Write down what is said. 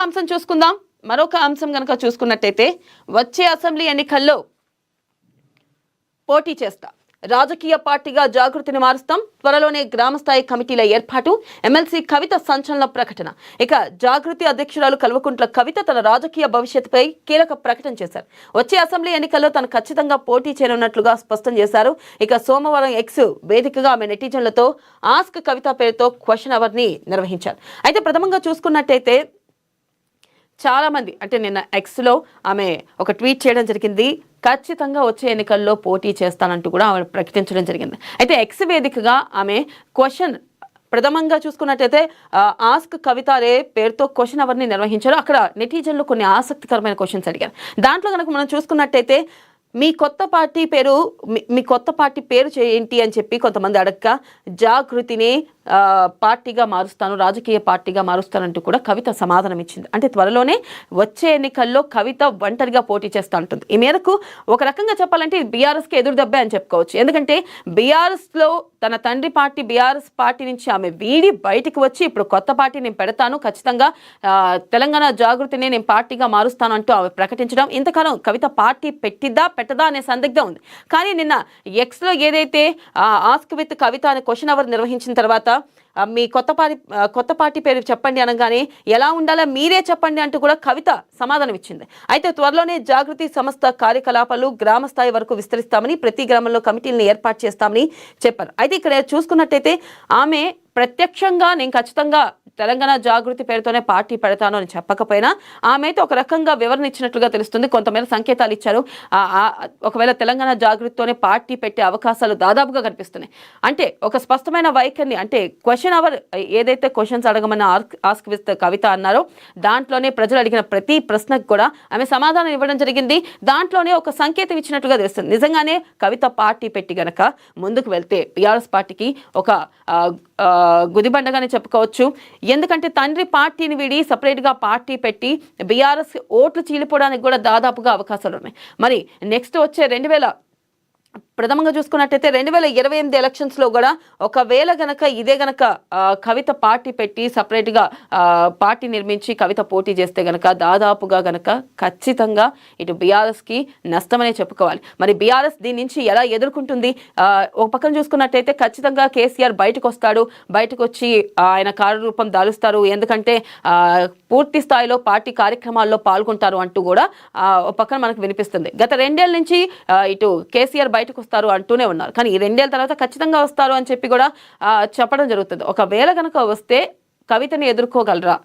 అంశం చూసుకుందాం. మరొక అంశం గనక చూసుకున్నట్టయితే వచ్చే అసెంబ్లీ ఎన్నికల్లో పోటీ చేస్తా, రాజకీయ పార్టీగా జాగృతిని మారుస్తాం, త్వరలోనే గ్రామస్థాయి కమిటీల ఏర్పాటు, ఎమ్మెల్సీ కవిత సంచలన ప్రకటన. ఇక జాగృతి అధ్యక్షురాలు కల్వకుంట్ల కవిత తన రాజకీయ భవిష్యత్తుపై కీలక ప్రకటన చేశారు. వచ్చే అసెంబ్లీ ఎన్నికల్లో తను ఖచ్చితంగా పోటీ చేయనున్నట్లుగా స్పష్టం చేశారు. ఇక సోమవారం ఎక్స్ వేదికగా ఆమె నెటిజన్లతో ఆస్క్ కవిత పేరుతో క్వశ్చన్ అవర్ ని నిర్వహించారు. అయితే ప్రథమంగా చూసుకున్నట్టయితే చాలా మంది అంటే నిన్న ఎక్స్లో ఆమె ఒక ట్వీట్ చేయడం జరిగింది. ఖచ్చితంగా వచ్చే ఎన్నికల్లో పోటీ చేస్తానంటూ కూడా ఆమె ప్రకటించడం జరిగింది. అయితే ఎక్స్ వేదికగా ఆమె క్వశ్చన్ ప్రథమంగా చూసుకున్నట్టయితే ఆస్క్ కవిత రే పేరుతో క్వశ్చన్ అవర్ని నిర్వహించారు. అక్కడ నెటిజన్లు కొన్ని ఆసక్తికరమైన క్వశ్చన్స్ అడిగారు. దాంట్లో కనుక మనం చూసుకున్నట్టయితే మీ కొత్త పార్టీ పేరు ఏంటి అని చెప్పి కొంతమంది అడగక జాగృతిని పార్టీగా మారుస్తాను, రాజకీయ పార్టీగా మారుస్తానంటూ కూడా కవిత సమాధానం ఇచ్చింది. అంటే త్వరలోనే వచ్చే ఎన్నికల్లో కవిత ఒంటరిగా పోటీ చేస్తూ ఉంటుంది. ఈ మేరకు ఒక రకంగా చెప్పాలంటే బీఆర్ఎస్కి ఎదురు దెబ్బే అని చెప్పుకోవచ్చు. ఎందుకంటే బీఆర్ఎస్లో తన తండ్రి పార్టీ బీఆర్ఎస్ పార్టీ నుంచి ఆమె వీడి బయటికి వచ్చి ఇప్పుడు కొత్త పార్టీ నేను పెడతాను, ఖచ్చితంగా తెలంగాణ జాగృతిని నేను పార్టీగా మారుస్తాను అంటూ ఆమె ప్రకటించడం, ఇంతకాలం కవిత పార్టీ పెట్టదా అనే సందిగ్ధం ఉంది. కానీ నిన్న ఎక్స్లో ఏదైతే ఆస్క్ విత్ కవిత అనే క్వశ్చన్ అవర్ నిర్వహించిన తర్వాత మీ కొత్త పార్టీ పేరు చెప్పండి అనగానే ఎలా ఉండాలో మీరే చెప్పండి అంటూ కూడా కవిత సమాధానం ఇచ్చింది. అయితే త్వరలోనే జాగృతి సంస్థ కార్యకలాపాలు గ్రామ స్థాయి వరకు విస్తరిస్తామని, ప్రతి గ్రామంలో కమిటీలను ఏర్పాటు చేస్తామని చెప్పారు. అయితే ఇక్కడ చూసుకున్నట్టయితే ఆమె ప్రత్యక్షంగా నేను ఖచ్చితంగా తెలంగాణ జాగృతి పేరుతోనే పార్టీ పెడతాను అని చెప్పకపోయినా ఆమె అయితే ఒక రకంగా వివరణ ఇచ్చినట్లుగా తెలుస్తుంది. కొంతమేర సంకేతాలు ఇచ్చారు. ఒకవేళ తెలంగాణ జాగృతితోనే పార్టీ పెట్టే అవకాశాలు దాదాపుగా కనిపిస్తున్నాయి. అంటే ఒక స్పష్టమైన వైఖరిని, అంటే క్వశ్చన్ అవర్ ఏదైతే క్వశ్చన్స్ అడగమన్న ఆస్క్ విత్ కవిత అన్నారో దాంట్లోనే ప్రజలు అడిగిన ప్రతి ప్రశ్నకు కూడా ఆమె సమాధానం ఇవ్వడం జరిగింది. దాంట్లోనే ఒక సంకేతం ఇచ్చినట్లుగా తెలుస్తుంది. నిజంగానే కవిత పార్టీ పెట్టి గనక ముందుకు వెళ్తే బీఆర్ఎస్ పార్టీకి ఒక గుదిబండగానే చెప్పుకోవచ్చు. ఎందుకంటే తండ్రి పార్టీని వీడి సపరేట్గా పార్టీ పెట్టి బీఆర్ఎస్ ఓట్లు చీలిపోవడానికి కూడా దాదాపుగా అవకాశాలు ఉన్నాయి. మరి నెక్స్ట్ వచ్చే ప్రథమంగా చూసుకున్నట్టయితే 2028 ఎలక్షన్స్లో కూడా ఒకవేళ గనక ఇదే గనక కవిత పార్టీ పెట్టి సపరేట్గా పార్టీ నిర్మించి కవిత పోటీ చేస్తే గనక దాదాపుగా గనక ఖచ్చితంగా ఇటు బీఆర్ఎస్కి నష్టమనే చెప్పుకోవాలి. మరి బీఆర్ఎస్ దీని నుంచి ఎలా ఎదుర్కొంటుంది? ఒక పక్కన చూసుకున్నట్టయితే ఖచ్చితంగా కేసీఆర్ బయటకు వస్తాడు, బయటకు వచ్చి ఆయన కార్యరూపం దాలుస్తారు, ఎందుకంటే పూర్తి స్థాయిలో పార్టీ కార్యక్రమాల్లో పాల్గొంటారు అంటూ కూడా ఒక పక్కన మనకు వినిపిస్తుంది. గత 2 ఏళ్ల నుంచి ఇటు కేసీఆర్ బయటకు వస్తారు అంటూనే ఉన్నారు. కానీ ఈ 2 ఏళ్ల తర్వాత ఖచ్చితంగా వస్తారు అని చెప్పి కూడా చెప్పడం జరుగుతుంది. ఒకవేళ కనుక వస్తే కవితని ఎదుర్కోగలరా?